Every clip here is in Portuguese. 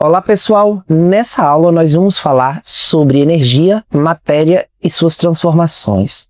Olá pessoal, nessa aula nós vamos falar sobre energia, matéria e suas transformações.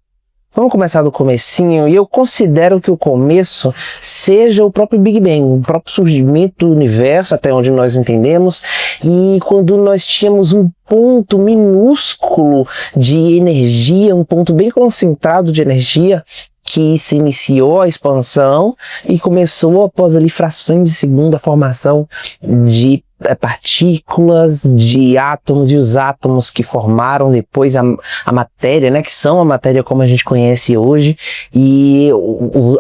Vamos começar do comecinho, e eu considero que o começo seja o próprio Big Bang, o próprio surgimento do universo, até onde nós entendemos, e quando nós tínhamos um ponto minúsculo de energia, um ponto bem concentrado de energia, que se iniciou a expansão e começou após ali frações de segundo a formação de partículas, de átomos, e os átomos que formaram depois a matéria, né, que são a matéria como a gente conhece hoje, e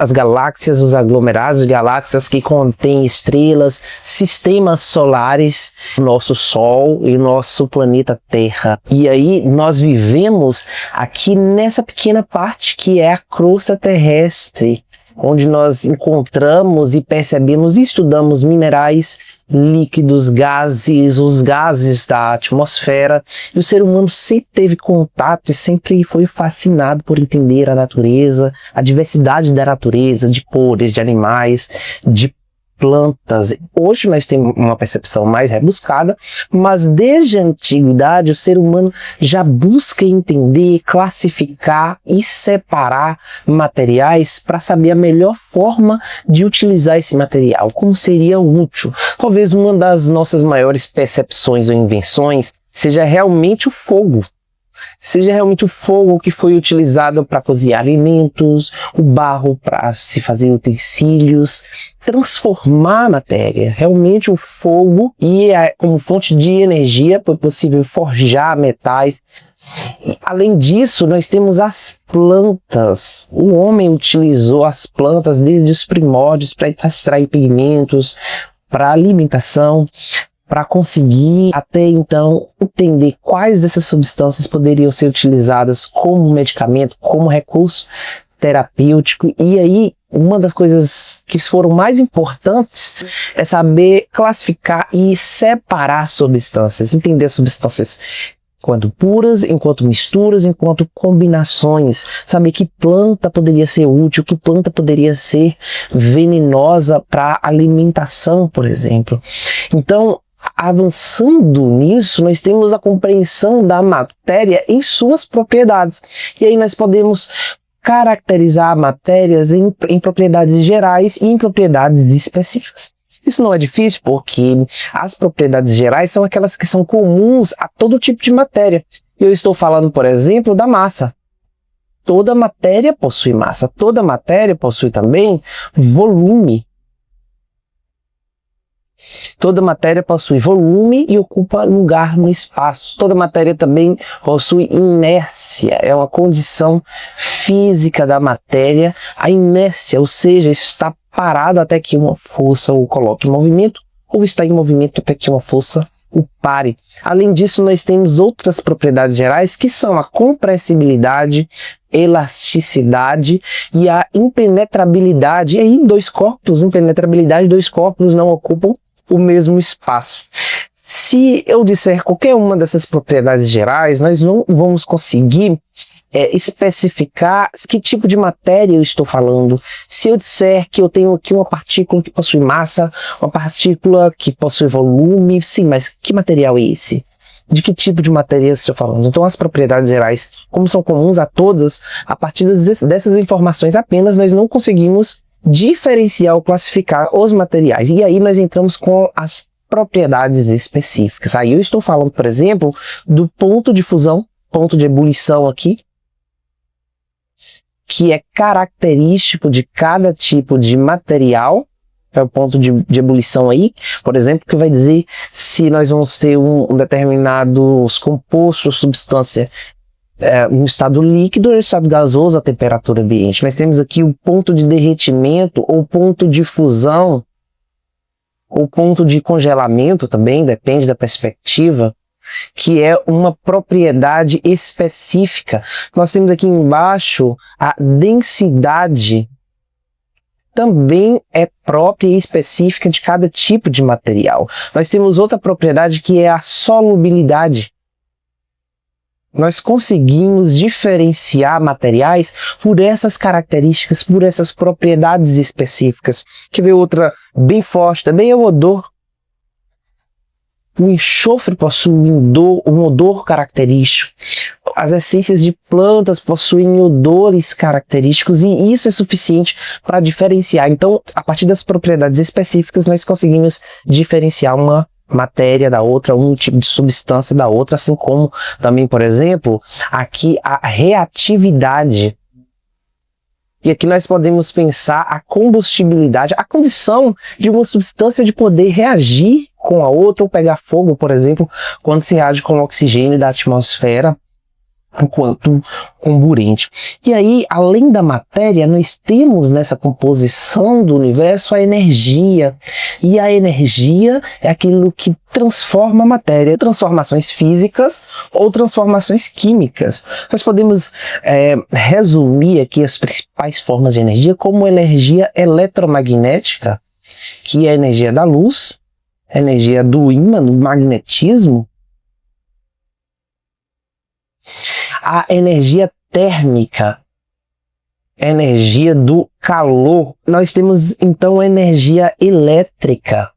as galáxias, os aglomerados de galáxias que contêm estrelas, sistemas solares, nosso Sol e o nosso planeta Terra. E aí nós vivemos aqui nessa pequena parte que é a crosta terrestre, onde nós encontramos e percebemos e estudamos minerais, líquidos, gases, os gases da atmosfera, e o ser humano sempre teve contato e sempre foi fascinado por entender a natureza, a diversidade da natureza, de cores, de animais, de plantas. Hoje nós temos uma percepção mais rebuscada, mas desde a antiguidade o ser humano já busca entender, classificar e separar materiais para saber a melhor forma de utilizar esse material, como seria útil. Talvez uma das nossas maiores percepções ou invenções seja realmente o fogo. Seja realmente o fogo que foi utilizado para cozinhar alimentos, o barro para se fazer utensílios, transformar a matéria. Realmente o fogo, e como fonte de energia, foi possível forjar metais. Além disso, nós temos as plantas. O homem utilizou as plantas desde os primórdios para extrair pigmentos, para alimentação, para conseguir até então entender quais dessas substâncias poderiam ser utilizadas como medicamento, como recurso terapêutico. E aí, uma das coisas que foram mais importantes é saber classificar e separar substâncias, entender substâncias enquanto puras, enquanto misturas, enquanto combinações, saber que planta poderia ser útil, que planta poderia ser venenosa para alimentação, por exemplo. Então, avançando nisso, nós temos a compreensão da matéria em suas propriedades. E aí nós podemos caracterizar matérias em propriedades gerais e em propriedades específicas. Isso não é difícil, porque as propriedades gerais são aquelas que são comuns a todo tipo de matéria. Eu estou falando, por exemplo, da massa. Toda matéria possui massa, toda matéria possui também volume. Toda matéria possui volume e ocupa lugar no espaço. Toda matéria também possui inércia, é uma condição física da matéria. A inércia, ou seja, está parado até que uma força o coloque em movimento, ou está em movimento até que uma força o pare. Além disso, nós temos outras propriedades gerais que são a compressibilidade, elasticidade e a impenetrabilidade. E aí, dois corpos, impenetrabilidade, dois corpos não ocupam o mesmo espaço. Se eu disser qualquer uma dessas propriedades gerais, nós não vamos conseguir especificar que tipo de matéria eu estou falando. Se eu disser que eu tenho aqui uma partícula que possui massa, uma partícula que possui volume, sim, mas que material é esse? De que tipo de matéria eu estou falando? Então as propriedades gerais, como são comuns a todas, a partir dessas informações apenas nós não conseguimos diferenciar ou classificar os materiais. E aí nós entramos com as propriedades específicas. Aí eu estou falando, por exemplo, do ponto de fusão, ponto de ebulição aqui, que é característico de cada tipo de material. É o ponto de ebulição aí, por exemplo, que vai dizer se nós vamos ter um determinado composto, substância, no estado líquido ou no estado gasoso a temperatura ambiente. Nós temos aqui o ponto de derretimento ou ponto de fusão ou ponto de congelamento também, depende da perspectiva, que é uma propriedade específica. Nós temos aqui embaixo a densidade, também é própria e específica de cada tipo de material. Nós temos outra propriedade que é a solubilidade. Nós conseguimos diferenciar materiais por essas características, por essas propriedades específicas. Quer ver outra bem forte também? É o odor. O enxofre possui um odor característico. As essências de plantas possuem odores característicos e isso é suficiente para diferenciar. Então, a partir das propriedades específicas, nós conseguimos diferenciar uma matéria da outra, um tipo de substância da outra, assim como também, por exemplo, aqui a reatividade. E aqui nós podemos pensar a combustibilidade, a condição de uma substância de poder reagir com a outra ou pegar fogo, por exemplo, quando se reage com o oxigênio da atmosfera enquanto comburente. E aí, além da matéria, nós temos nessa composição do universo a energia. E a energia é aquilo que transforma a matéria, transformações físicas ou transformações químicas. Nós podemos resumir aqui as principais formas de energia como energia eletromagnética, que é a energia da luz, a energia do ímã, do magnetismo, a energia térmica, energia do calor. Nós temos então a energia elétrica,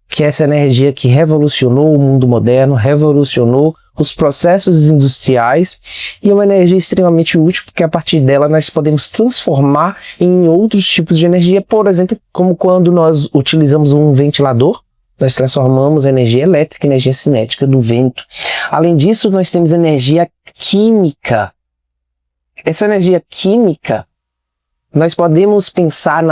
que é essa energia que revolucionou o mundo moderno, revolucionou os processos industriais e é uma energia extremamente útil porque a partir dela nós podemos transformar em outros tipos de energia, por exemplo, como quando nós utilizamos um ventilador, nós transformamos a energia elétrica em energia cinética do vento. Além disso, nós temos energia química. Essa energia química, nós podemos pensar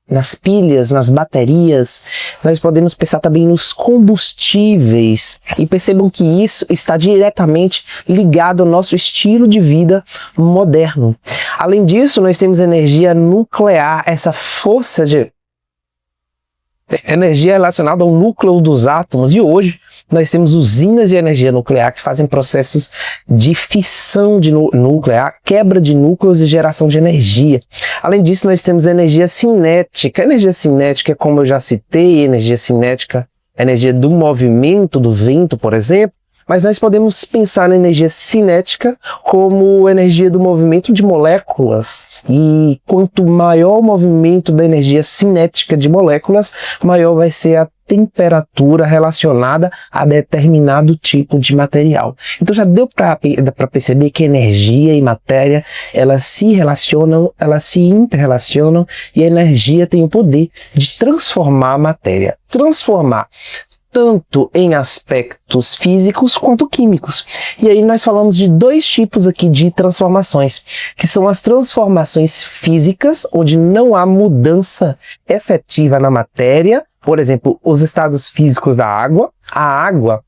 nas pilhas, nas baterias, nós podemos pensar também nos combustíveis. E percebam que isso está diretamente ligado ao nosso estilo de vida moderno. Além disso, nós temos energia nuclear, essa força de energia relacionada ao núcleo dos átomos, e hoje nós temos usinas de energia nuclear que fazem processos de fissão de nuclear, quebra de núcleos e geração de energia. Além disso, nós temos energia cinética. A energia cinética, como eu já citei, energia cinética, energia do movimento do vento, por exemplo, mas nós podemos pensar na energia cinética como energia do movimento de moléculas. E quanto maior o movimento da energia cinética de moléculas, maior vai ser a temperatura relacionada a determinado tipo de material. Então já deu para perceber que energia e matéria, elas se relacionam, elas se interrelacionam e a energia tem o poder de transformar a matéria. Transformar tanto em aspectos físicos quanto químicos. E aí nós falamos de dois tipos aqui de transformações, que são as transformações físicas, onde não há mudança efetiva na matéria, por exemplo, os estados físicos da água. A água,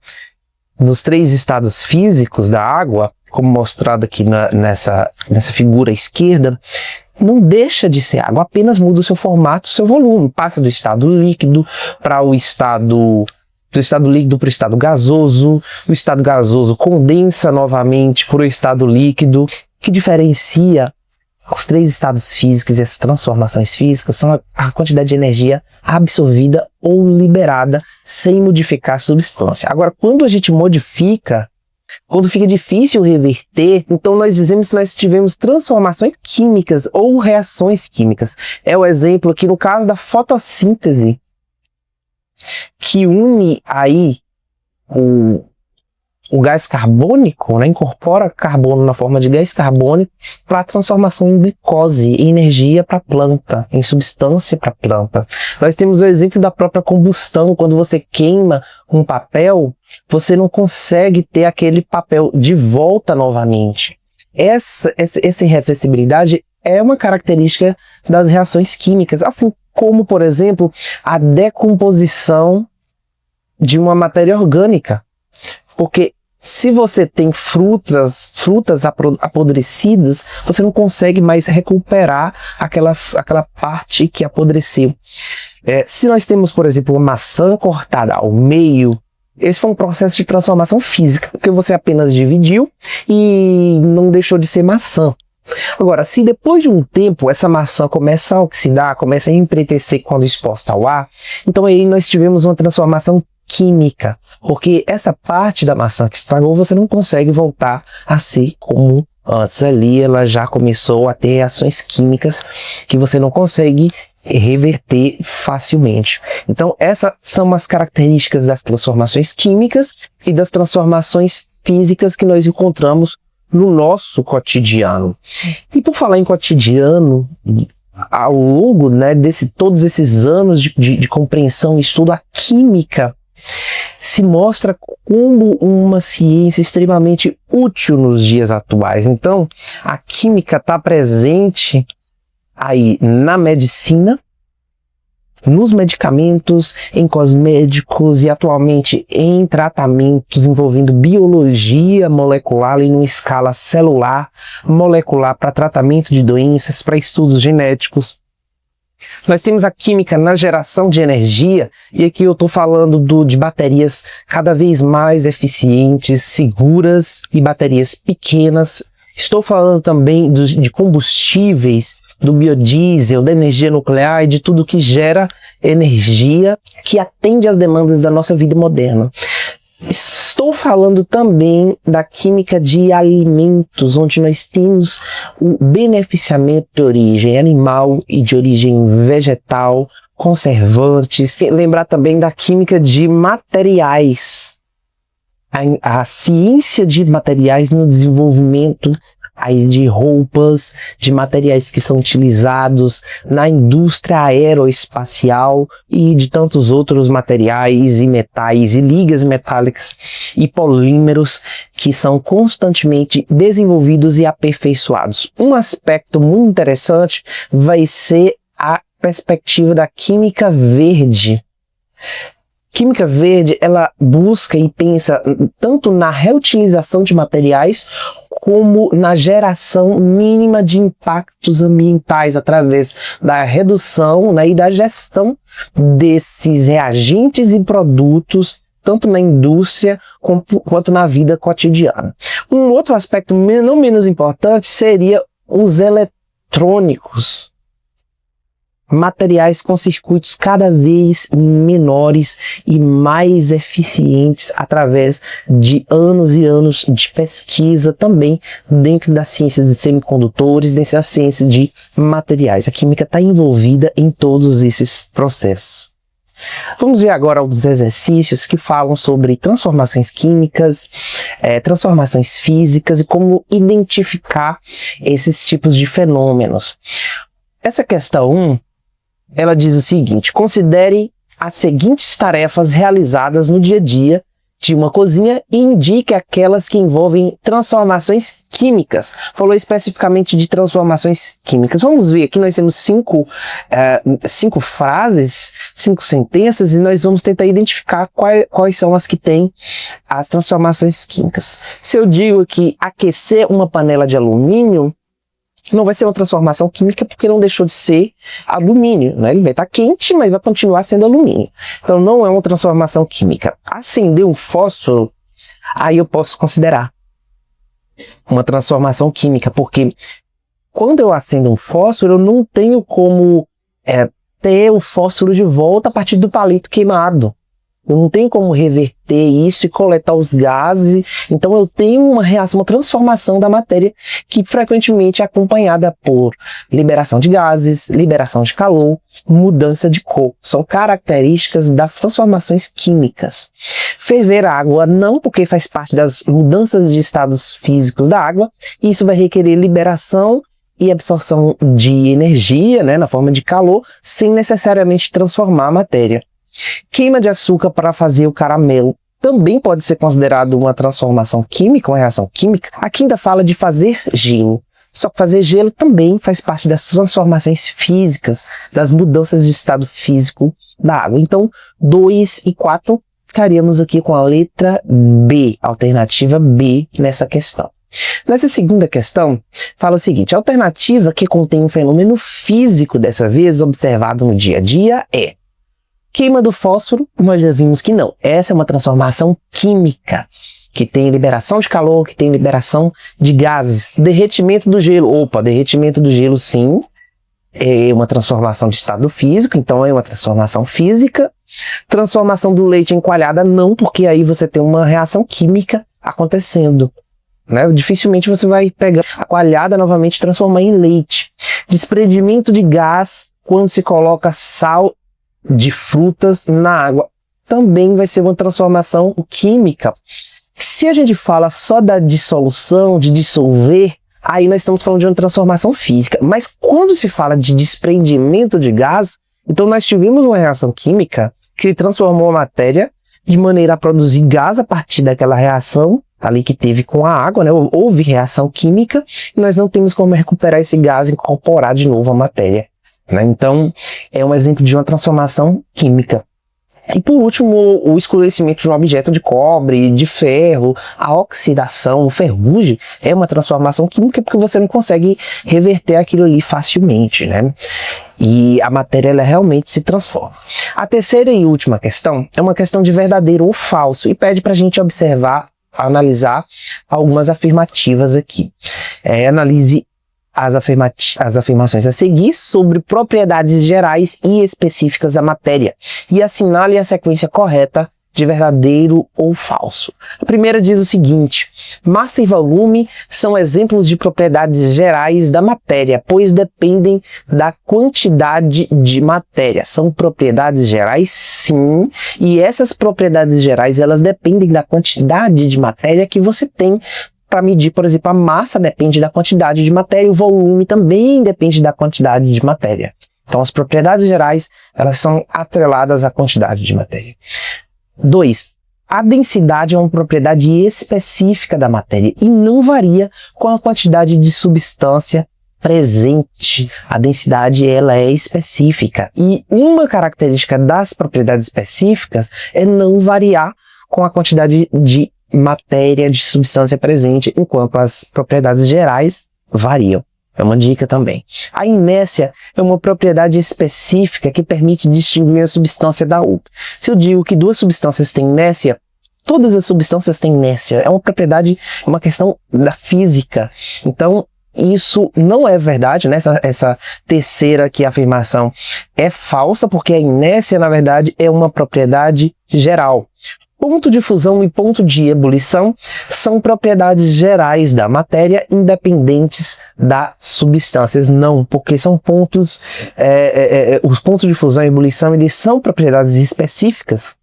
nos 3 estados físicos da água, como mostrado aqui nessa figura esquerda, não deixa de ser água, apenas muda o seu formato, o seu volume, passa do estado líquido para o estado do estado líquido para o estado gasoso, o estado gasoso condensa novamente para o estado líquido. O que diferencia os 3 estados físicos e essas transformações físicas são a quantidade de energia absorvida ou liberada sem modificar a substância. Agora, quando a gente modifica, quando fica difícil reverter, então nós dizemos que nós tivemos transformações químicas ou reações químicas. É o exemplo aqui no caso da fotossíntese, que une aí o gás carbônico, né, incorpora carbono na forma de gás carbônico para a transformação em glicose, em energia para a planta, em substância para a planta. Nós temos o exemplo da própria combustão. Quando você queima um papel, você não consegue ter aquele papel de volta novamente. Essa irreversibilidade é uma característica das reações químicas, assim como, por exemplo, a decomposição de uma matéria orgânica. Porque se você tem frutas apodrecidas, você não consegue mais recuperar aquela parte que apodreceu. Se nós temos, por exemplo, uma maçã cortada ao meio, esse foi um processo de transformação física, porque você apenas dividiu e não deixou de ser maçã. Agora, se depois de um tempo essa maçã começa a oxidar, começa a empretecer quando exposta ao ar, então aí nós tivemos uma transformação química, porque essa parte da maçã que estragou você não consegue voltar a ser como antes. Ali ela já começou a ter reações químicas que você não consegue reverter facilmente. Então, essas são as características das transformações químicas e das transformações físicas que nós encontramos no nosso cotidiano. E por falar em cotidiano, ao longo, né, todos esses anos de compreensão e estudo, a química se mostra como uma ciência extremamente útil nos dias atuais. Então, a química está presente aí na medicina, nos medicamentos, em cosméticos e atualmente em tratamentos envolvendo biologia molecular em uma escala celular, molecular, para tratamento de doenças, para estudos genéticos. Nós temos a química na geração de energia, e aqui eu estou falando de baterias cada vez mais eficientes, seguras e baterias pequenas. Estou falando também de combustíveis, do biodiesel, da energia nuclear e de tudo que gera energia que atende às demandas da nossa vida moderna. Estou falando também da química de alimentos, onde nós temos o beneficiamento de origem animal e de origem vegetal, conservantes. Lembrar também da química de materiais, a ciência de materiais no desenvolvimento aí de roupas, de materiais que são utilizados na indústria aeroespacial e de tantos outros materiais e metais e ligas metálicas e polímeros que são constantemente desenvolvidos e aperfeiçoados. Um aspecto muito interessante vai ser a perspectiva da química verde. Química verde, ela busca e pensa tanto na reutilização de materiais como na geração mínima de impactos ambientais através da redução, né, e da gestão desses reagentes e produtos, tanto na indústria quanto na vida cotidiana. Um outro aspecto não menos importante seria os eletrônicos. Materiais com circuitos cada vez menores e mais eficientes através de anos e anos de pesquisa também dentro das ciências de semicondutores, dentro da ciência de materiais. A química está envolvida em todos esses processos. Vamos ver agora alguns exercícios que falam sobre transformações químicas, transformações físicas e como identificar esses tipos de fenômenos. Essa questão 1, ela diz o seguinte: considere as seguintes tarefas realizadas no dia a dia de uma cozinha e indique aquelas que envolvem transformações químicas. Falou especificamente de transformações químicas. Vamos ver, aqui nós temos cinco frases, 5 sentenças, e nós vamos tentar identificar quais são as que têm as transformações químicas. Se eu digo que aquecer uma panela de alumínio, não vai ser uma transformação química porque não deixou de ser alumínio, né? Ele vai estar quente, mas vai continuar sendo alumínio. Então não é uma transformação química. Acender um fósforo, aí eu posso considerar uma transformação química, porque quando eu acendo um fósforo, eu não tenho como ter o fósforo de volta a partir do palito queimado. Eu não tenho como reverter isso e coletar os gases, então eu tenho uma reação, uma transformação da matéria que frequentemente é acompanhada por liberação de gases, liberação de calor, mudança de cor. São características das transformações químicas. Ferver a água não, porque faz parte das mudanças de estados físicos da água, e isso vai requerer liberação e absorção de energia, né, na forma de calor, sem necessariamente transformar a matéria. Queima de açúcar para fazer o caramelo também pode ser considerado uma transformação química, uma reação química. Aqui ainda fala de fazer gelo. Só que fazer gelo também faz parte das transformações físicas, das mudanças de estado físico da água. Então, 2 e 4 ficaríamos aqui com a letra B, alternativa B nessa questão. Nessa segunda questão, fala o seguinte: a alternativa que contém um fenômeno físico, dessa vez observado no dia a dia, é queima do fósforo. Nós já vimos que não. Essa é uma transformação química, que tem liberação de calor, que tem liberação de gases. Derretimento do gelo. Opa, derretimento do gelo, sim. É uma transformação de estado físico, então é uma transformação física. Transformação do leite em coalhada, não, porque aí você tem uma reação química acontecendo, né? Dificilmente você vai pegar a coalhada novamente e transformar em leite. Desprendimento de gás quando se coloca sal de frutas na água. Também vai ser uma transformação química. Se a gente fala só da dissolução, de dissolver, aí nós estamos falando de uma transformação física. Mas quando se fala de desprendimento de gás, então nós tivemos uma reação química que transformou a matéria de maneira a produzir gás a partir daquela reação ali que teve com a água, né? Houve reação química e nós não temos como recuperar esse gás e incorporar de novo a matéria, né? Então, é um exemplo de uma transformação química. E por último, o escurecimento de um objeto de cobre, de ferro, a oxidação, o ferrugem, é uma transformação química porque você não consegue reverter aquilo ali facilmente, né? E a matéria ela realmente se transforma. A terceira e última questão é uma questão de verdadeiro ou falso e pede para a gente observar, analisar algumas afirmativas aqui. Analise as afirmações a seguir sobre propriedades gerais e específicas da matéria e assinale a sequência correta de verdadeiro ou falso. A primeira diz o seguinte: massa e volume são exemplos de propriedades gerais da matéria, pois dependem da quantidade de matéria. São propriedades gerais, sim, e essas propriedades gerais elas dependem da quantidade de matéria que você tem. Para medir, por exemplo, a massa depende da quantidade de matéria e o volume também depende da quantidade de matéria. Então, as propriedades gerais elas são atreladas à quantidade de matéria. 2. A densidade é uma propriedade específica da matéria e não varia com a quantidade de substância presente. A densidade ela é específica e uma característica das propriedades específicas é não variar com a quantidade de matéria, de substância presente, enquanto as propriedades gerais variam. É uma dica também. A inércia é uma propriedade específica que permite distinguir a substância da outra. Se eu digo que duas substâncias têm inércia, todas as substâncias têm inércia. É uma propriedade, uma questão da física. Então, isso não é verdade, né? Essa terceira aqui, afirmação, é falsa, porque a inércia, na verdade, é uma propriedade geral. Ponto de fusão e ponto de ebulição são propriedades gerais da matéria, independentes das substâncias. Não, porque são pontos, os pontos de fusão e ebulição, eles são propriedades específicas.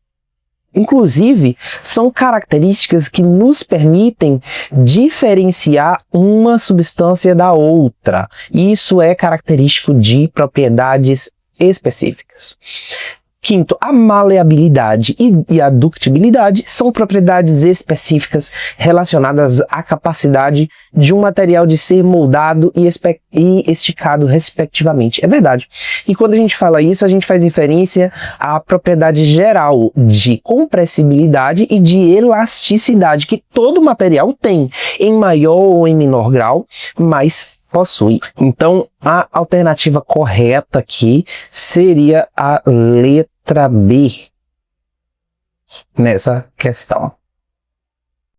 Inclusive, são características que nos permitem diferenciar uma substância da outra. Isso é característico de propriedades específicas. Quinto, a maleabilidade e a ductibilidade são propriedades específicas relacionadas à capacidade de um material de ser moldado e esticado, respectivamente. É verdade. E quando a gente fala isso, a gente faz referência à propriedade geral de compressibilidade e de elasticidade, que todo material tem, em maior ou em menor grau, mas possui. Então, a alternativa correta aqui seria a letra B nessa questão.